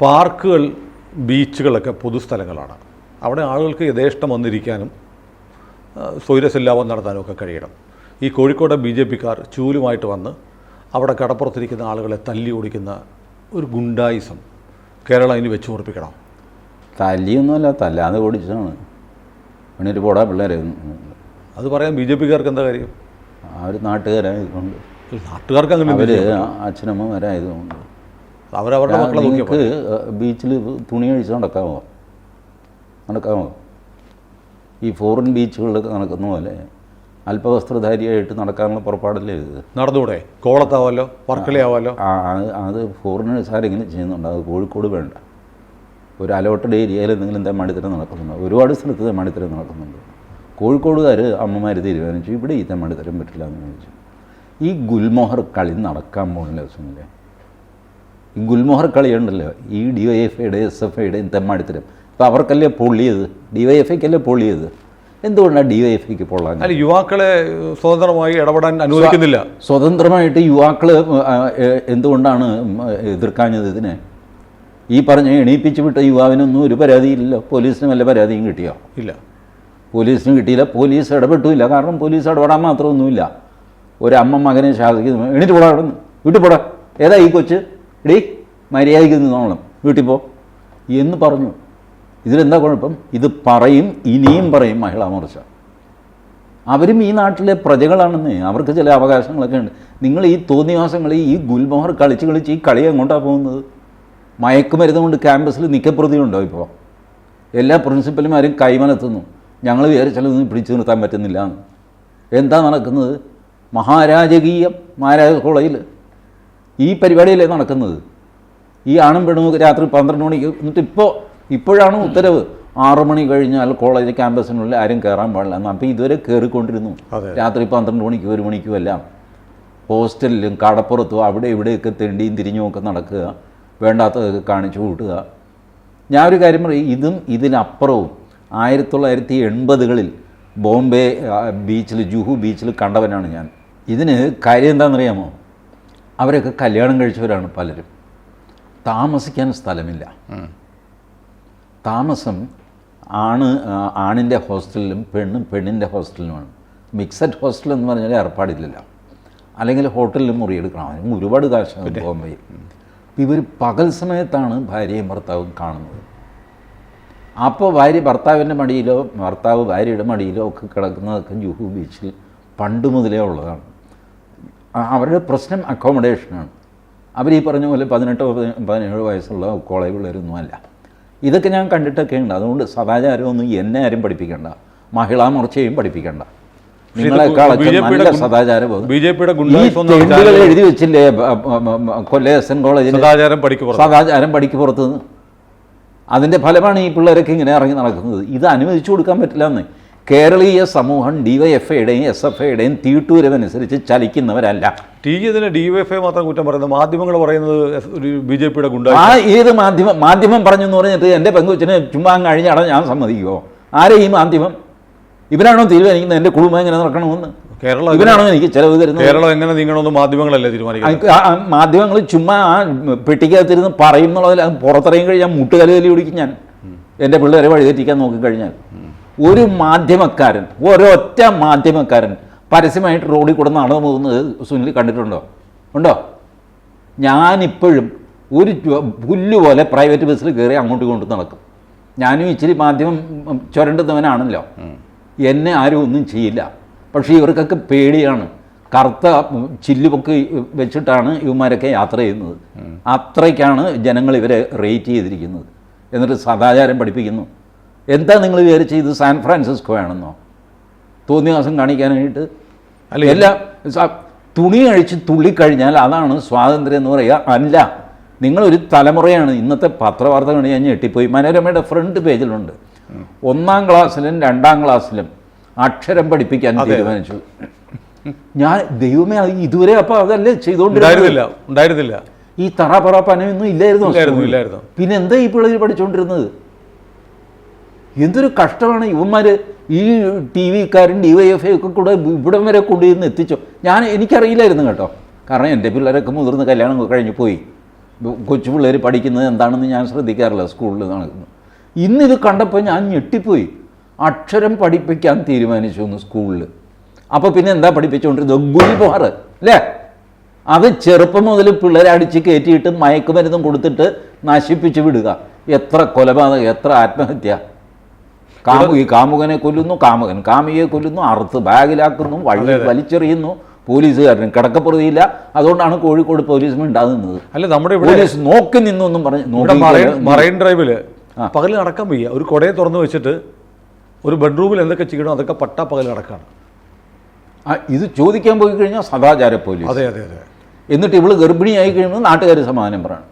പാർക്കുകൾ, ബീച്ചുകളൊക്കെ പൊതുസ്ഥലങ്ങളാണ്. അവിടെ ആളുകൾക്ക് യഥേഷ്ടം വന്നിരിക്കാനും സ്വൈരസല്ലാപം നടത്താനും ഒക്കെ കഴിയണം. ഈ കോഴിക്കോട് BJPക്കാർ ചൂലുമായിട്ട് വന്ന് അവിടെ കടപ്പുറത്തിരിക്കുന്ന ആളുകളെ തല്ലി ഓടിക്കുന്ന ഒരു ഗുണ്ടായിസം കേരളം ഇനി വെച്ച് ഉറപ്പിക്കണം. തല്ലിയൊന്നുമല്ല, തല്ലാതെ ഓടിച്ചതാണ്. പിന്നെ പോടാ പിള്ളേരെ അത് പറയാൻ BJPക്കാർക്ക് എന്താ കാര്യം? അവർ നാട്ടുകാരായതുകൊണ്ട്, നാട്ടുകാർക്ക് അങ്ങനെ അവർ അച്ഛനമ്മമാരായതുകൊണ്ട്. അവരവരുടെ മക്കളെ നോക്കി ബീച്ചിൽ തുണി അഴിച്ച് നടക്കാമോ? ഈ ഫോറിൻ ബീച്ചുകളിലൊക്കെ നടക്കുന്ന പോലെ അല്പവസ്ത്രധാരിയായിട്ട് നടക്കാനുള്ള പുറപ്പാടല്ലേ ഇത്? നടന്നുകൂടെ? കോളത്താവാമല്ലോ, വർക്കലയാവാമല്ലോ. അത് ഫോറിനേഴ്സ് ആരെങ്കിലും ചെയ്യുന്നുണ്ട്. അത് കോഴിക്കോട് വേണ്ട. ഒരു അലോട്ടഡ് ഏരിയയിൽ എന്തെങ്കിലും തെമ്മാടിത്തരം നടക്കുന്നുണ്ട്. ഒരുപാട് സ്ഥലത്ത് തെമ്മാടിത്തരം നടക്കുന്നുണ്ട്. കോഴിക്കോടുകാർ അമ്മമാർ തീരുമാനിച്ചു ഇവിടെ ഈ തെമ്മാടിത്തരം പറ്റില്ല എന്ന് ചോദിച്ചു. ഈ ഗുൽമോഹർ കളി നടക്കാൻ പോകുന്നില്ല ദിവസമില്ലേ? ഈ ഗുൽമോഹർ കളിയുണ്ടല്ലോ, ഈ DYFIയുടെയും SFIയുടെയും തെമ്മാടിത്തരം. ഇപ്പോൾ അവർക്കല്ലേ പൊള്ളിയത്, DYFIക്കല്ലേ പൊള്ളിയത്. എന്തുകൊണ്ടാണ് DYFIക്ക് പൊള്ളാൻ? അല്ല, യുവാക്കളെ സ്വതന്ത്രമായി ഇടപെടാൻ അനുവദിക്കുന്നില്ല. സ്വതന്ത്രമായിട്ട് യുവാക്കൾ എന്തുകൊണ്ടാണ് എതിർക്കാഞ്ഞത് ഇതിനെ? ഈ പറഞ്ഞ എണീപ്പിച്ച് വിട്ട യുവാവിനൊന്നും ഒരു പരാതിയില്ലല്ലോ. പോലീസിന് വല്ല പരാതിയും കിട്ടിയോ? ഇല്ല, പോലീസിന് കിട്ടിയില്ല. പോലീസ് ഇടപെട്ടില്ല. കാരണം പോലീസ് ഇടപെടാൻ മാത്രമൊന്നുമില്ല. ഒരമ്മ മകനെ ശാസിക്കുന്നു, എണീറ്റ് പോടാ, അവിടെ നിന്ന് വീട്ടിൽ പോടാ, ഏതാ ഈ കൊച്ച്, എടീ മര്യാദയ്ക്ക് നിന്നോളണം, വീട്ടിൽ പോ എന്ന് പറഞ്ഞു. ഇതിലെന്താ കുഴപ്പം? ഇത് പറയും, ഇനിയും പറയും മഹിളാ മോർച്ച. അവരും ഈ നാട്ടിലെ പ്രജകളാണെന്ന്, അവർക്ക് ചില അവകാശങ്ങളൊക്കെ ഉണ്ട്. നിങ്ങൾ ഈ തോന്നിവാസങ്ങൾ, ഈ ഗുൽമോഹർ കളിച്ച് ഈ കളി എങ്ങോട്ടാണ് പോകുന്നത്? മയക്കുമരുന്ന് കൊണ്ട് ക്യാമ്പസിൽ നിക്കപ്രതി ഉണ്ടോ? ഇപ്പോൾ എല്ലാ പ്രിൻസിപ്പൽമാരും കൈമലത്തുന്നു, ഞങ്ങൾ വിചാരിച്ചാലൊന്നും പിടിച്ചു നിർത്താൻ പറ്റുന്നില്ല എന്ന്. എന്താ നടക്കുന്നത്? മഹാരാജകീയം മഹാരാജ കോളേജിൽ ഈ പരിപാടിയല്ലേ നടക്കുന്നത്? ഈ ആണും പെണ്ണും രാത്രി 12 മണിക്ക്. എന്നിട്ട് ഇപ്പോഴാണ് ഉത്തരവ്, 6 മണി കഴിഞ്ഞാൽ കോളേജ് ക്യാമ്പസിനുള്ളിൽ ആരും കയറാൻ പാടില്ല എന്ന്. അപ്പോൾ ഇതുവരെ കയറിക്കൊണ്ടിരുന്നു. രാത്രി 12 മണിക്കും 1 മണിക്കും എല്ലാം ഹോസ്റ്റലിലും കടപ്പുറത്തും അവിടെ ഇവിടെയൊക്കെ തെണ്ടിയും തിരിഞ്ഞുമൊക്കെ നടക്കുക, വേണ്ടാത്തതൊക്കെ കാണിച്ചു കൂട്ടുക. ഞാൻ ഒരു കാര്യം പറയും, ഇതിനപ്പുറവും 1980കളിൽ ബോംബെ ബീച്ചിൽ, ജൂഹു ബീച്ചിൽ കണ്ടവനാണ് ഞാൻ. ഇതിന് കാര്യം എന്താണെന്നറിയാമോ? അവരൊക്കെ കല്യാണം കഴിച്ചവരാണ് പലരും. താമസിക്കാൻ സ്ഥലമില്ല. താമസം ആണിൻ്റെ ഹോസ്റ്റലിലും പെണ്ണിൻ്റെ ഹോസ്റ്റലിലുമാണ്. മിക്സഡ് ഹോസ്റ്റൽ എന്ന് പറഞ്ഞാൽ ഏർപ്പാടില്ലല്ലോ. അല്ലെങ്കിൽ ഹോട്ടലിലും മുറിയെടുക്കണം. അതിന് ഒരുപാട് കാശാണ് ബോംബെ. ഇവർ പകൽ സമയത്താണ് ഭാര്യയും ഭർത്താവും കാണുന്നത്. അപ്പോൾ ഭർത്താവിൻ്റെ മടിയിലോ ഭർത്താവ് ഭാര്യയുടെ മടിയിലോ ഒക്കെ കിടക്കുന്നതൊക്കെ ജൂഹു ബീച്ചിൽ പണ്ട് മുതലേ ഉള്ളതാണ്. അവരുടെ പ്രശ്നം അക്കോമഡേഷനാണ്. അവർ ഈ പറഞ്ഞ പോലെ 18-17 വയസ്സുള്ള കോളേജ് പിള്ളേരൊന്നുമല്ല. ഇതൊക്കെ ഞാൻ കണ്ടിട്ടൊക്കെ ഉണ്ട്. അതുകൊണ്ട് സദാചാരമൊന്നും എന്നെ ആരും പഠിപ്പിക്കേണ്ട, മഹിളാ മോർച്ചയും പഠിപ്പിക്കേണ്ട. നിങ്ങളെക്കാളൊക്കെ നല്ല സദാചാരം എഴുതി വെച്ചില്ലേ കൊല്ലം കോളേജിൽ സദാചാരം പടിക്ക് പുറത്തുനിന്ന്. അതിൻ്റെ ഫലമാണ് ഈ പിള്ളേരൊക്കെ ഇങ്ങനെ ഇറങ്ങി നടക്കുന്നത്. ഇത് അനുവദിച്ചു കൊടുക്കാൻ പറ്റില്ല എന്ന്. കേരളീയ സമൂഹം DYFIയുടെയും SFIയുടെയും തീട്ടൂരമനുസരിച്ച് ചലിക്കുന്നവരല്ല. DYFI മാത്രം കുറ്റം പറയുന്നത്, മാധ്യമങ്ങൾ പറയുന്നത് ഒരു BJPയുടെ ഗുണ്ട. ഏത് മാധ്യമം പറഞ്ഞു എന്ന് പറഞ്ഞിട്ട് എൻ്റെ പെങ്കുച്ചിനെ ചുമ്മാ കഴിഞ്ഞാടാ ഞാൻ സമ്മതിക്കുമോ? ആരെ ഈ മാധ്യമം? ഇവനാണോ തീരുമാനിക്കുന്നത് എൻ്റെ കുടുംബം എങ്ങനെ നടക്കണമെന്ന്? ഇവനാണോ എനിക്ക് ചിലവ് തരുന്നത്? കേരളം എങ്ങനെ നീങ്ങണമെന്ന് മാധ്യമങ്ങളല്ലേ തീരുമാനിക്കുന്നത്? മാധ്യമങ്ങൾ ചുമ്മാ പെട്ടിക്കകത്തിരുന്ന് പറയും എന്നുള്ളതിൽ പുറത്തിറങ്ങി കഴിഞ്ഞാൽ മുട്ടുകലയിൽ പിടിക്കും ഞാൻ. എൻ്റെ പിള്ളേരെ വഴിതെറ്റിക്കാൻ നോക്കിക്കഴിഞ്ഞാൽ ഒരു മാധ്യമക്കാരൻ, ഒരൊറ്റ മാധ്യമക്കാരൻ പരസ്യമായിട്ട് റോഡിൽ കൂടെ നടന്നു പോകുന്നത് സുനിൽ കണ്ടിട്ടുണ്ടോ? ഉണ്ടോ? ഞാനിപ്പോഴും ഒരു പുല്ലുപോലെ പ്രൈവറ്റ് ബസ്സിൽ കയറി അങ്ങോട്ടും ഇങ്ങോട്ടും നടക്കും. ഞാനും ഇച്ചിരി മാധ്യമം ചുരണ്ടുന്നവനാണല്ലോ. എന്നെ ആരും ഒന്നും ചെയ്യില്ല. പക്ഷേ ഇവർക്കൊക്കെ പേടിയാണ്. കറുത്ത ചില്ലുപൊക്കി വെച്ചിട്ടാണ് ഇവന്മാരൊക്കെ യാത്ര ചെയ്യുന്നത്. അത്രയ്ക്കാണ് ജനങ്ങൾ ഇവരെ റേറ്റ് ചെയ്തിരിക്കുന്നത്. എന്നിട്ട് സദാചാരം പഠിപ്പിക്കുന്നു. എന്താ നിങ്ങൾ വിചാരിച്ച് ഇത് സാൻ ഫ്രാൻസിസ്കോ ആണെന്നോ തോന്നിവാസം കാണിക്കാനായിട്ട്? എല്ലാം തുണി അഴിച്ച് തുള്ളിക്കഴിഞ്ഞാൽ അതാണ് സ്വാതന്ത്ര്യം എന്ന് പറയുക? അല്ല. നിങ്ങളൊരു തലമുറയാണ്. ഇന്നത്തെ പത്രവാർത്തകൾ ഞാൻ ഞെട്ടിപ്പോയി. മനോരമയുടെ ഫ്രണ്ട് പേജിലുണ്ട്, 1-ാം ക്ലാസ്സിലും 2-ാം ക്ലാസ്സിലും അക്ഷരം പഠിപ്പിക്കാൻ തീരുമാനിച്ചു. ഞാൻ ദൈവമേ, ഇതുവരെ അപ്പോൾ അതല്ലേ ചെയ്തുകൊണ്ടിരുന്നില്ല. ഈ തറ പനയൊന്നും ഇല്ലായിരുന്നു. പിന്നെ എന്താ ഈ പിള്ളേർ പഠിച്ചുകൊണ്ടിരുന്നത്? എന്തൊരു കഷ്ടമാണ്. ഇവന്മാർ ഈ TV-കാരും DYFI ഒക്കെ കൂടെ ഇവിടം വരെ കൊണ്ടുവന്ന് എത്തിച്ചോ? എനിക്കറിയില്ലായിരുന്നു കേട്ടോ. കാരണം എൻ്റെ പിള്ളേരൊക്കെ മുതിർന്ന് കല്യാണം കഴിഞ്ഞ് പോയി. കൊച്ചു പിള്ളേർ പഠിക്കുന്നത് എന്താണെന്ന് ഞാൻ ശ്രദ്ധിക്കാറില്ല സ്കൂളിൽ നടക്കുന്നത്. ഇന്നിത് കണ്ടപ്പോൾ ഞാൻ ഞെട്ടിപ്പോയി. അക്ഷരം പഠിപ്പിക്കാൻ തീരുമാനിച്ചു ഒന്ന് സ്കൂളിൽ. അപ്പോൾ പിന്നെ എന്താ പഠിപ്പിച്ചുകൊണ്ടിരുന്നത്? ഗുൽബാർ അല്ലേ? അത് ചെറുപ്പം മുതൽ പിള്ളേരെ അടിച്ച് കയറ്റിയിട്ട് മയക്കുമരുന്നും കൊടുത്തിട്ട് നശിപ്പിച്ച് വിടുക. എത്ര കൊലപാതകം, എത്ര ആത്മഹത്യ. കാമുകനെ കൊല്ലുന്നു, കാമികയെ കൊല്ലുന്നു, അറുത്ത് ബാഗിലാക്കുന്നു, വലിച്ചെറിയുന്നു. പോലീസുകാരന് കിടക്കപ്പുറതിയില്ല. അതുകൊണ്ടാണ് കോഴിക്കോട് പോലീസ് മിണ്ടാകുന്നത്. അല്ല, നമ്മുടെ പോലീസ് നോക്കി നിന്നൊന്നും പറഞ്ഞു. മറൈൻ ഡ്രൈവില് പകൽ നടക്കാൻ വയ്യ. ഒരു കൊടയെ തുറന്നു വെച്ചിട്ട് ഒരു ബെഡ്റൂമിൽ എന്തൊക്കെ ചെയ്യണം അതൊക്കെ പകൽ നടക്കാണ്. ഇത് ചോദിക്കാൻ പോയി കഴിഞ്ഞാൽ സദാചാര പോലീസ്. അതെ അതെ അതെ. എന്നിട്ട് ഇവള് ഗർഭിണിയായി കഴിയുമ്പോൾ നാട്ടുകാർ സമാധാനം പറയണം.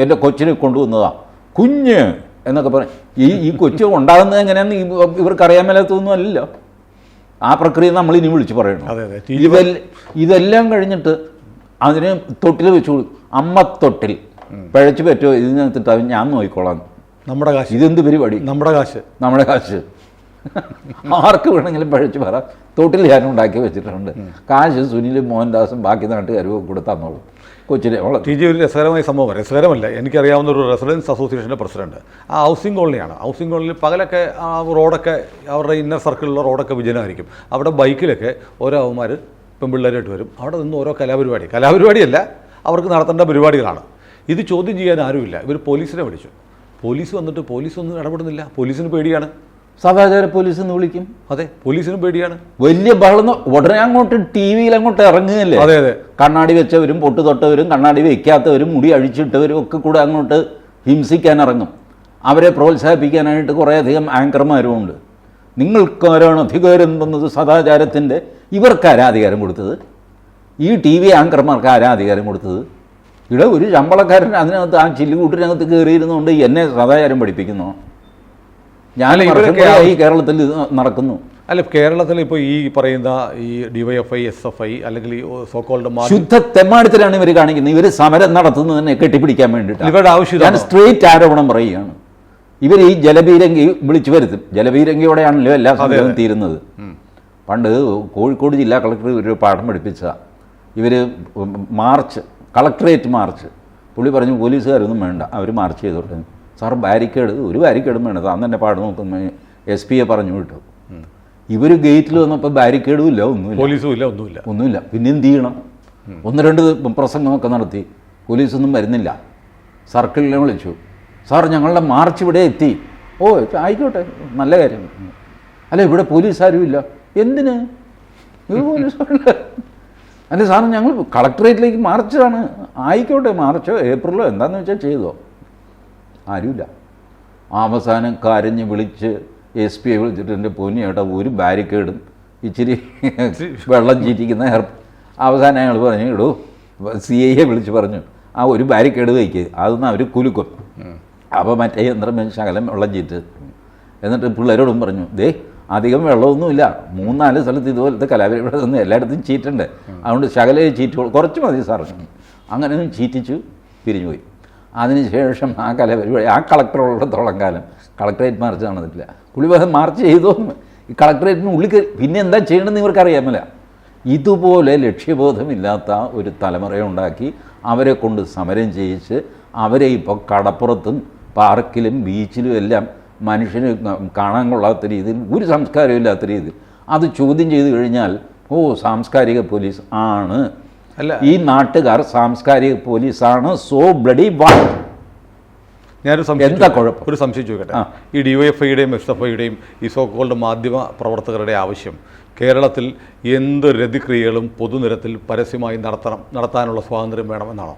എൻ്റെ കൊച്ചിനെ കൊണ്ടുവന്നതാ കുഞ്ഞ് എന്നൊക്കെ പറയും. ഈ കൊച്ചു ഉണ്ടാകുന്നത് എങ്ങനെയാന്ന് ഇവർക്കറിയാൻ മേലാത്തൊന്നും അല്ലല്ലോ. ആ പ്രക്രിയ നമ്മൾ ഇനി വിളിച്ച് പറയണം. ഇതെല്ലാം കഴിഞ്ഞിട്ട് അതിന് തൊട്ടിൽ വെച്ചു കൊടുക്കും. അമ്മത്തൊട്ടിൽ പിഴച്ചു പറ്റുമോ ഇതിനകത്തിട്ട് ഞാൻ നോക്കിക്കോളാം. നമ്മുടെ കാശ്. ഇതെന്ത് പരിപാടി? നമ്മുടെ കാശ് ആർക്ക് വേണമെങ്കിലും പഴിച്ച് പറ. തൊട്ടിൽ ഞാൻ ഉണ്ടാക്കി വെച്ചിട്ടുണ്ട്. കാശ് സുനിലും മോഹൻദാസും ബാക്കി നാട്ടുകാരും കൂടെ തന്നോളും. കൊച്ചിനെ ടി ജി ഒരു രസകരമായ സംഭവം. രസകരമല്ല, എനിക്കറിയാവുന്ന ഒരു റെസിഡൻസ് അസോസിയേഷൻ്റെ പ്രസിഡന്റ്. ആ ഹൗസിംഗ് കോളനിയാണ്. ഹൗസിംഗ് കോളനിയിൽ പകലൊക്കെ ആ റോഡൊക്കെ അവരുടെ ഇന്നർ സർക്കിളിലുള്ള റോഡൊക്കെ വിജനമായിരിക്കും. അവിടെ ബൈക്കിലൊക്കെ ഓരോ അവന്മാർ പെൺപിള്ളേരായിട്ട് വരും. അവിടെ നിന്ന് ഓരോ കലാപരിപാടിയല്ല, അവർക്ക് നടത്തേണ്ട പരിപാടികളാണ്. ഇത് ചോദ്യം ചെയ്യാൻ ആരുമില്ല. ഇവർ പോലീസിനെ വിളിച്ചു. പോലീസ് വന്നിട്ട് പോലീസൊന്നും ഇടപെടുന്നില്ല. പോലീസിന് പേടിയാണ്. സദാചാര പോലീസ് എന്ന് വിളിക്കും. അതെ, പോലീസിനും പേടിയാണ്. വലിയ ബഹളം. ഉടനെ അങ്ങോട്ട് ടി വിയിൽ അങ്ങോട്ട് ഇറങ്ങുകയല്ലേ. അതെ അതെ. കണ്ണാടി വെച്ചവരും പൊട്ട് തൊട്ടവരും കണ്ണാടി വെക്കാത്തവരും മുടി അഴിച്ചിട്ടവരും ഒക്കെ കൂടെ അങ്ങോട്ട് ഹിംസിക്കാൻ ഇറങ്ങും. അവരെ പ്രോത്സാഹിപ്പിക്കാനായിട്ട് കുറേയധികം ആങ്കർമാരും ഉണ്ട്. നിങ്ങൾക്കാരാണ് അധികാരം തന്നത് സദാചാരത്തിൻ്റെ? ഇവർക്കാരാ അധികാരം കൊടുത്തത്? ഈ ടി വി ആങ്കർമാർക്ക് ആരാ അധികാരം കൊടുത്തത്? ഇവിടെ ഒരു ശമ്പളക്കാരൻ അതിനകത്ത് ആ ചില്ലുകൂട്ടിനകത്ത് കയറിയിരുന്നുകൊണ്ട് എന്നെ സദാചാരം പഠിപ്പിക്കുന്നു. ഞാൻ ഈ കേരളത്തിൽ നടക്കുന്നു. അല്ല, കേരളത്തിൽ ഇപ്പോൾ ഈ പറയുന്ന ഈ DYFI, SFI അല്ലെങ്കിൽ ഈ സോക്കോൾഡ് ശുദ്ധ തെമ്മാടിത്തരാണ് ഇവർ കാണിക്കുന്നത്. ഇവർ സമരം നടത്തുന്നതിനെ കെട്ടിപ്പിടിക്കാൻ വേണ്ടിയിട്ട് ഇവരുടെ ആവശ്യം. ഞാൻ സ്ട്രേറ്റ് ആരോപണം പറയുകയാണ്. ഇവർ ഈ ജലബീരങ്കി വിളിച്ചു വരുത്തും. ജലബീരങ്കിയോടെയാണല്ലോ എല്ലാ സമയവും തീരുന്നത്. പണ്ട് കോഴിക്കോട് ജില്ലാ കളക്ടർ ഒരു പാഠം പഠിപ്പിച്ചതാണ്. ഇവർ മാർച്ച്, കളക്ടറേറ്റ് മാർച്ച്. പുള്ളി പറഞ്ഞു പോലീസുകാരൊന്നും വേണ്ട, അവർ മാർച്ച് ചെയ്തോട്ടെ. സാർ ഒരു ബാരിക്കേഡും വേണ്ട, താൻ തന്നെ പാട് നോക്കുന്ന SP പറഞ്ഞു വിട്ടു. ഇവർ ഗേറ്റിൽ വന്നപ്പോൾ ബാരിക്കേഡും ഇല്ല, ഒന്നുമില്ല. പിന്നെ എന്ത് ചെയ്യണം? 1-2 പ്രസംഗമൊക്കെ നടത്തി. പോലീസൊന്നും വരുന്നില്ല. സർക്കിളിനെ വിളിച്ചു. സാർ ഞങ്ങളുടെ മാർച്ച് ഇവിടെ എത്തി. ഓ ആയിക്കോട്ടെ, നല്ല കാര്യം. അല്ല, ഇവിടെ പോലീസ് ആരും ഇല്ല. എന്തിന്? ഇത് പോലീസുകാരില്ല. അല്ല സാർ, ഞങ്ങൾ കളക്ടറേറ്റിലേക്ക് മാർച്ചാണ്. ആയിക്കോട്ടെ, മാർച്ചോ ഏപ്രിലോ എന്താണെന്ന് വെച്ചാൽ ചെയ്തോ. ആരുമില്ല. അവസാനം കരഞ്ഞ് വിളിച്ച് SP വിളിച്ചിട്ട് എൻ്റെ പൊന്നിയേട്ടാ ഒരു ബാരിക്കേഡും ഇച്ചിരി വെള്ളം ചീറ്റിക്കുന്ന അവസാനം അയാൾ പറഞ്ഞു, ഇടൂ CIയെ വിളിച്ച് പറഞ്ഞു ആ ഒരു ബാരിക്കേഡ് വയ്ക്കുക, അതൊന്നും അവർ കുലുക്കും. അപ്പോൾ മറ്റേ യന്ത്രം ശകലം വെള്ളം ചീറ്റ്. എന്നിട്ട് പിള്ളേരോടും പറഞ്ഞു, ദേ അധികം വെള്ളമൊന്നുമില്ല, 3-4 സ്ഥലത്ത് ഇതുപോലത്തെ കലാപരിപാടി ഒന്നും എല്ലായിടത്തും ചീറ്റുണ്ട്, അതുകൊണ്ട് ശകലേ ചീറ്റുള്ളൂ, കുറച്ച് മതി സാർ. അങ്ങനെ ചീറ്റിച്ചു പിരിഞ്ഞുപോയി. അതിനുശേഷം ആ കലാപരിപാടി ആ കളക്ടറുള്ളിടത്തോളം കാലം കളക്ടറേറ്റ് മാർച്ച് നടന്നിട്ടില്ല. പുള്ളി മാർച്ച് ചെയ്തോ ഈ കളക്ടറേറ്റിന് ഉള്ളിൽ പിന്നെ എന്താ ചെയ്യണമെന്ന് ഇവർക്കറിയാമല്ല. ഇതുപോലെ ലക്ഷ്യബോധമില്ലാത്ത ഒരു തലമുറയുണ്ടാക്കി അവരെ കൊണ്ട് സമരം ചെയ്യിച്ച് അവരെ ഇപ്പോൾ കടപ്പുറത്തും പാർക്കിലും ബീച്ചിലും എല്ലാം മനുഷ്യന് കാണാൻ കൊള്ളാത്ത രീതിയിൽ, ഒരു സംസ്കാരവും ഇല്ലാത്ത രീതിയിൽ അത് ചോദ്യം ചെയ്തു കഴിഞ്ഞാൽ സാംസ്കാരിക പോലീസ് ആണ്. അല്ല, ഈ നാട്ടുകാർ സാംസ്കാരിക പോലീസാണ്. So bloody what. എന്താ കുഴപ്പം? ഒരു സംശയം ചോദിക്കട്ടെ. ഈ DYFIയുടെയും SFIയുടെയും ഈ സോക്കോൾഡ് മാധ്യമ പ്രവർത്തകരുടെ ആവശ്യം കേരളത്തിൽ എന്ത് രതിക്രിയകളും പൊതുനിരത്തിൽ പരസ്യമായി നടത്താനുള്ള സ്വാതന്ത്ര്യം വേണമെന്നാണോ?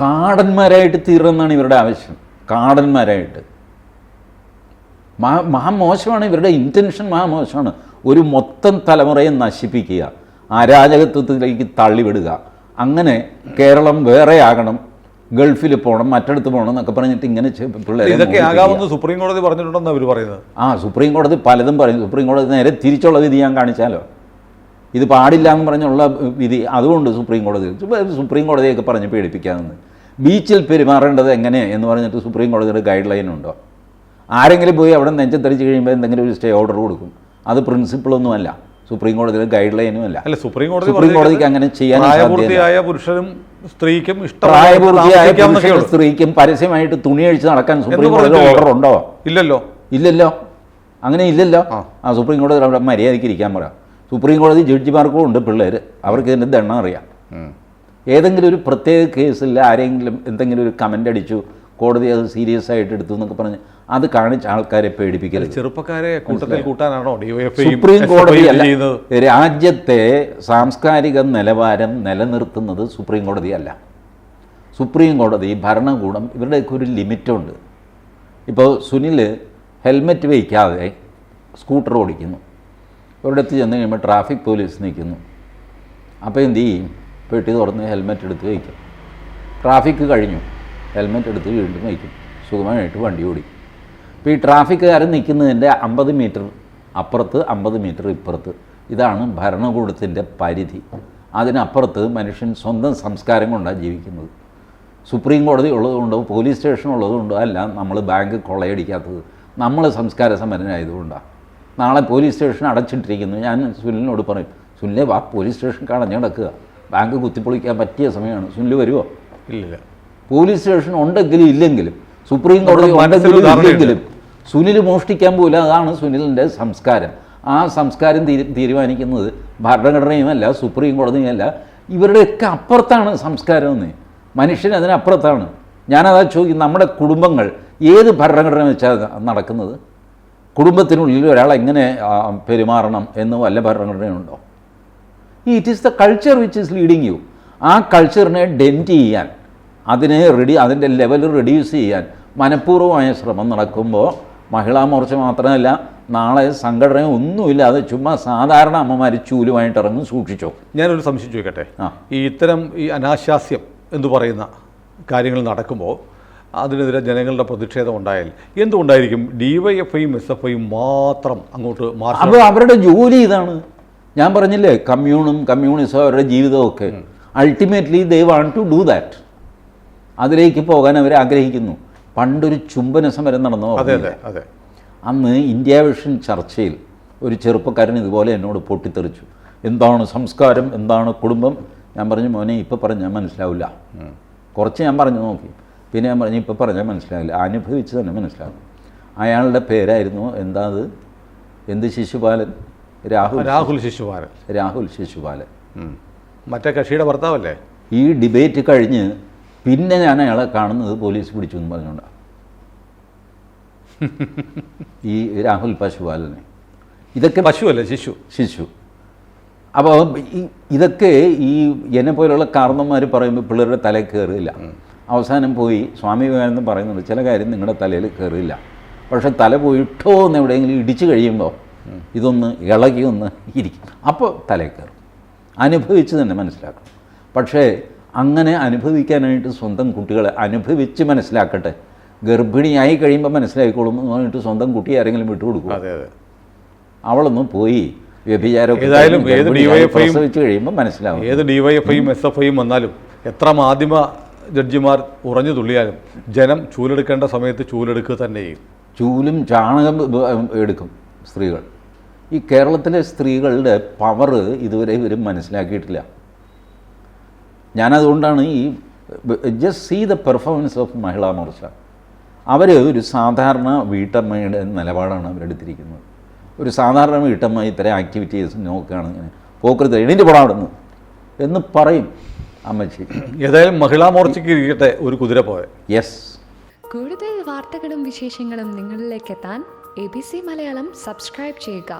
കാടന്മാരായിട്ട് തീർന്നെന്നാണ് ഇവരുടെ ആവശ്യം. കാടന്മാരായിട്ട് മഹാമോശമാണ് ഇവരുടെ ഇൻറ്റൻഷൻ. മഹാമോശമാണ്. ഒരു മൊത്തം തലമുറയെ നശിപ്പിക്കുക, അരാജകത്വത്തിലേക്ക് തള്ളിവിടുക. അങ്ങനെ കേരളം വേറെ ആകണം, ഗൾഫിൽ പോകണം, മറ്റിടത്ത് പോകണം എന്നൊക്കെ പറഞ്ഞിട്ട് ഇങ്ങനെ പിള്ളേരെ ഇതൊക്കെ ആകാമെന്ന് സുപ്രീം കോടതി പറഞ്ഞിട്ടുണ്ടെന്ന് അവർ പറയുന്നത്. സുപ്രീം കോടതി പലതും പറയും. സുപ്രീം കോടതി നേരെ തിരിച്ചുള്ള വിധി ഞാൻ കാണിച്ചാലോ? ഇത് പാടില്ല എന്ന് പറഞ്ഞുള്ള വിധി. അതുകൊണ്ട് സുപ്രീം കോടതിയൊക്കെ പറഞ്ഞ് പേടിപ്പിക്കാമെന്ന്. ബീച്ചിൽ പെരുമാറേണ്ടത് എങ്ങനെ എന്ന് പറഞ്ഞിട്ട് സുപ്രീം കോടതിയുടെ ഗൈഡ് ലൈൻ ഉണ്ടോ? ആരെങ്കിലും പോയി അവിടെ നെഞ്ചത്തടിച്ച് കഴിയുമ്പോൾ എന്തെങ്കിലും ഒരു സ്റ്റേ ഓർഡർ കൊടുക്കും. അത് പ്രിൻസിപ്പിളൊന്നുമല്ല. സുപ്രീം കോടതിയിലെ ഗൈഡ് ലൈനും അല്ല. അല്ല, സുപ്രീം കോടതിക്ക് അങ്ങനെ ചെയ്യാൻ പ്രായപൂർത്തിയായ പുരുഷനും സ്ത്രീക്കും പ്രായപൂർത്തിയായ പുരുഷനും സ്ത്രീക്കും പരസ്യമായിട്ട് തുണി അഴിച്ച് നടക്കാൻ സുപ്രീം കോടതി ഓർഡർ ഉണ്ടോ? ഇല്ലല്ലോ, അങ്ങനെ ഇല്ലല്ലോ. സുപ്രീം കോടതി അവിടെ മര്യാദയ്ക്ക് ഇരിക്കാൻ പറയാം. സുപ്രീം കോടതി ജഡ്ജിമാർക്കും ഉണ്ട് പിള്ളേർ, അവർക്ക് ഇതിൻ്റെ ദണ്ണം അറിയാം. ഏതെങ്കിലും ഒരു പ്രത്യേക കേസിൽ ആരെങ്കിലും എന്തെങ്കിലും ഒരു കമൻ്റ് അടിച്ചു, കോടതി അത് സീരിയസ് ആയിട്ട് എടുത്തു എന്നൊക്കെ പറഞ്ഞ് അത് കാണിച്ച ആൾക്കാരെ പേടിപ്പിക്കൽ, ചെറുപ്പക്കാരെ കൂട്ടത്തിൽ കൂട്ടാനാണോ സുപ്രീം കോടതി അല്ല. രാജ്യത്തെ സാംസ്കാരിക നിലവാരം നിലനിർത്തുന്നത് സുപ്രീം കോടതിയല്ല. സുപ്രീം കോടതി, ഭരണകൂടം, ഇവരുടെയൊക്കെ ഒരു ലിമിറ്റുണ്ട്. ഇപ്പോൾ സുനിൽ ഹെൽമെറ്റ് വയ്ക്കാതെ സ്കൂട്ടർ ഓടിക്കുന്നു, ഒരിടത്ത് ചെന്ന് കഴിയുമ്പോൾ ട്രാഫിക് പോലീസ് നിൽക്കുന്നു. അപ്പോൾ എന്ത് ചെയ്യും? പെട്ടി തുറന്ന് ഹെൽമെറ്റ് എടുത്ത് വയ്ക്കും. ട്രാഫിക് കഴിഞ്ഞു, ഹെൽമെറ്റ് എടുത്ത് വീണ്ടും വയ്ക്കും, സുഖമായിട്ട് വണ്ടി ഓടി. ഇപ്പോൾ ഈ ട്രാഫിക്കുകാരൻ നിൽക്കുന്നതിൻ്റെ 50 മീറ്റർ അപ്പുറത്ത് 50 മീറ്റർ ഇപ്പുറത്ത്, ഇതാണ് ഭരണകൂടത്തിൻ്റെ പരിധി. അതിനപ്പുറത്ത് മനുഷ്യൻ സ്വന്തം സംസ്കാരം കൊണ്ടാണ് ജീവിക്കുന്നത്. സുപ്രീം കോടതി ഉള്ളതുകൊണ്ടോ പോലീസ് സ്റ്റേഷൻ ഉള്ളതുകൊണ്ടോ അല്ല നമ്മൾ ബാങ്ക് കൊള്ളയടിക്കാത്തത്, നമ്മൾ സംസ്കാര സമ്പന്നരായതുകൊണ്ടാണ്. നാളെ പോലീസ് സ്റ്റേഷൻ അടച്ചിട്ടിരിക്കുന്നു, ഞാൻ സുനിലിനോട് പറയും, സുനിലെ വാ, പോലീസ് സ്റ്റേഷൻ അടഞ്ഞു കിടക്കുക, ബാങ്ക് കുത്തിപ്പൊളിക്കാൻ പറ്റിയ സമയമാണ്, സുനിൽ വരുമോ? ഇല്ല. പോലീസ് സ്റ്റേഷൻ ഉണ്ടെങ്കിലും ഇല്ലെങ്കിലും, സുപ്രീം കോടതി ഉണ്ടെങ്കിലും ഇല്ലെങ്കിലും സുനിൽ മോഷ്ടിക്കാൻ പോലും, അതാണ് സുനിലിൻ്റെ സംസ്കാരം. ആ സംസ്കാരം തീരുമാനിക്കുന്നത് ഭരണഘടനയുമല്ല സുപ്രീം കോടതിയുമല്ല, ഇവരുടെയൊക്കെ അപ്പുറത്താണ് സംസ്കാരം എന്ന്. മനുഷ്യൻ അതിനപ്പുറത്താണ്. ഞാനതാ ചോദിക്കും, നമ്മുടെ കുടുംബങ്ങൾ ഏത് ഭരണഘടന വെച്ചാൽ നടക്കുന്നത്? കുടുംബത്തിനുള്ളിൽ ഒരാൾ എങ്ങനെ പെരുമാറണം എന്ന് വല്ല ഭരണഘടനയുണ്ടോ? It is the culture which is leading you. ആ കൾച്ചറിനെ ഡെൻറ്റ് ചെയ്യാൻ, അതിൻ്റെ ലെവൽ റെഡ്യൂസ് ചെയ്യാൻ മനഃപൂർവ്വമായ ശ്രമം നടക്കുമ്പോൾ മഹിളാ മോർച്ച മാത്രമല്ല, നാളെ സംഘടന ഒന്നുമില്ലാതെ ചുമ്മാ സാധാരണ അമ്മമാർ ചൂലുമായിട്ട് ഇറങ്ങും. സൂക്ഷിച്ചോ. ഞാനൊരു സംശയം ചോദിക്കട്ടെ. ഈ അനാശാസ്യം എന്ന് പറയുന്ന കാര്യങ്ങൾ നടക്കുമ്പോൾ അതിനെതിരെ ജനങ്ങളുടെ പ്രതിഷേധം ഉണ്ടായാൽ എന്തുകൊണ്ടായിരിക്കും DYFIയും SFIയും മാത്രം അങ്ങോട്ട് മാർച്ച്? അപ്പോൾ അവരുടെ ജോലി ഇതാണ്. ഞാൻ പറഞ്ഞില്ലേ, കമ്മ്യൂണിസം അവരുടെ ജീവിതമൊക്കെ. Ultimately they want to do that. അതിലേക്ക് പോകാൻ അവർ ആഗ്രഹിക്കുന്നു. പണ്ടൊരു ചുംബന സമരം നടന്നു. അതെ. അന്ന് ഇന്ത്യ വിഷൻ ചർച്ചയിൽ ഒരു ചെറുപ്പക്കാരൻ ഇതുപോലെ എന്നോട് പൊട്ടിത്തെറിച്ചു. എന്താണ് സംസ്കാരം, എന്താണ് കുടുംബം? ഞാൻ പറഞ്ഞു, മോനെ ഇപ്പോൾ പറഞ്ഞാൽ മനസ്സിലാവില്ല. കുറച്ച് ഞാൻ പറഞ്ഞു നോക്കി, പിന്നെ ഞാൻ പറഞ്ഞു ഇപ്പോൾ പറഞ്ഞാൽ മനസ്സിലാവില്ല, അനുഭവിച്ച് തന്നെ മനസ്സിലാകും. അയാളുടെ പേരായിരുന്നു എന്ത് ശിശുപാലൻ? രാഹുൽ ശിശുപാലൻ. മറ്റേ കക്ഷിയുടെ ഭർത്താവല്ലേ? ഈ ഡിബേറ്റ് കഴിഞ്ഞ് പിന്നെ ഞാൻ അയാളെ കാണുന്നത് പോലീസ് പിടിച്ചു എന്ന് പറഞ്ഞുകൊണ്ടാണ്. ഈ രാഹുൽ പശുപാലനെ. ഇതൊക്കെ പശുവല്ലേ? ശിശു. അപ്പോൾ ഇതൊക്കെ ഈ എന്നെ പോലുള്ള കാരണന്മാർ പറയുമ്പോൾ പിള്ളേരുടെ തലയിൽ കയറില്ല. അവസാനം പോയി സ്വാമി വിവേകാനന്ദൻ പറയുന്നുണ്ട്, ചില കാര്യം നിങ്ങളുടെ തലയിൽ കയറില്ല, പക്ഷെ തല പോയിട്ടോ എന്ന് എവിടെയെങ്കിലും ഇടിച്ചു കഴിയുമ്പോൾ ഇതൊന്ന് ഇളകി ഒന്ന് ഇരിക്കും, അപ്പോൾ തലയിൽ കയറും. അനുഭവിച്ച് തന്നെ മനസ്സിലാക്കണം. പക്ഷേ അങ്ങനെ അനുഭവിക്കാനായിട്ട് സ്വന്തം കുട്ടികളെ അനുഭവിച്ച് മനസ്സിലാക്കട്ടെ. ഗർഭിണിയായി കഴിയുമ്പോൾ മനസ്സിലായിക്കോളും എന്ന് പറഞ്ഞിട്ട് സ്വന്തം കുട്ടിയെ ആരെങ്കിലും വിട്ടുകൊടുക്കും? അവളൊന്നും പോയി വ്യഭിചാരമൊക്കെ പ്രസവിച്ച് കഴിയുമ്പോൾ മനസ്സിലാവും. ഏത് DYFIയും SFIയും വന്നാലും, എത്ര മാധ്യമ ജഡ്ജിമാർ ഉറഞ്ഞു തുള്ളിയാലും ജനം ചൂലെടുക്കേണ്ട സമയത്ത് ചൂലെടുക്കുക തന്നെ ചെയ്യും. ചൂലും ചാണകം എടുക്കും സ്ത്രീകൾ. ഈ കേരളത്തിലെ സ്ത്രീകളുടെ പവർ ഇതുവരെ ഇവരും മനസ്സിലാക്കിയിട്ടില്ല. ഞാനതുകൊണ്ടാണ് just see the performance of Mahila Morcha. അവർ ഒരു സാധാരണ വീട്ടമ്മയുടെ നിലപാടാണ് അവരെടുത്തിരിക്കുന്നത്. ഒരു സാധാരണ വീട്ടമ്മ ഇത്തരം ആക്ടിവിറ്റീസ് നോക്കുകയാണ്, ഇങ്ങനെ പോക്കരുത്, എണീറ്റ് പോടാവിടുന്നു എന്ന് പറയും അമ്മച്ചി. ഏതായാലും മഹിളാ മോർച്ചയ്ക്ക് ഇരിക്കട്ടെ ഒരു കുതിര പോയ. യെസ്. കൂടുതൽ വാർത്തകളും വിശേഷങ്ങളും നിങ്ങളിലേക്ക് എത്താൻ ABC മലയാളം സബ്സ്ക്രൈബ് ചെയ്യുക,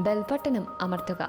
ബെൽ ബട്ടണും അമർത്തുക.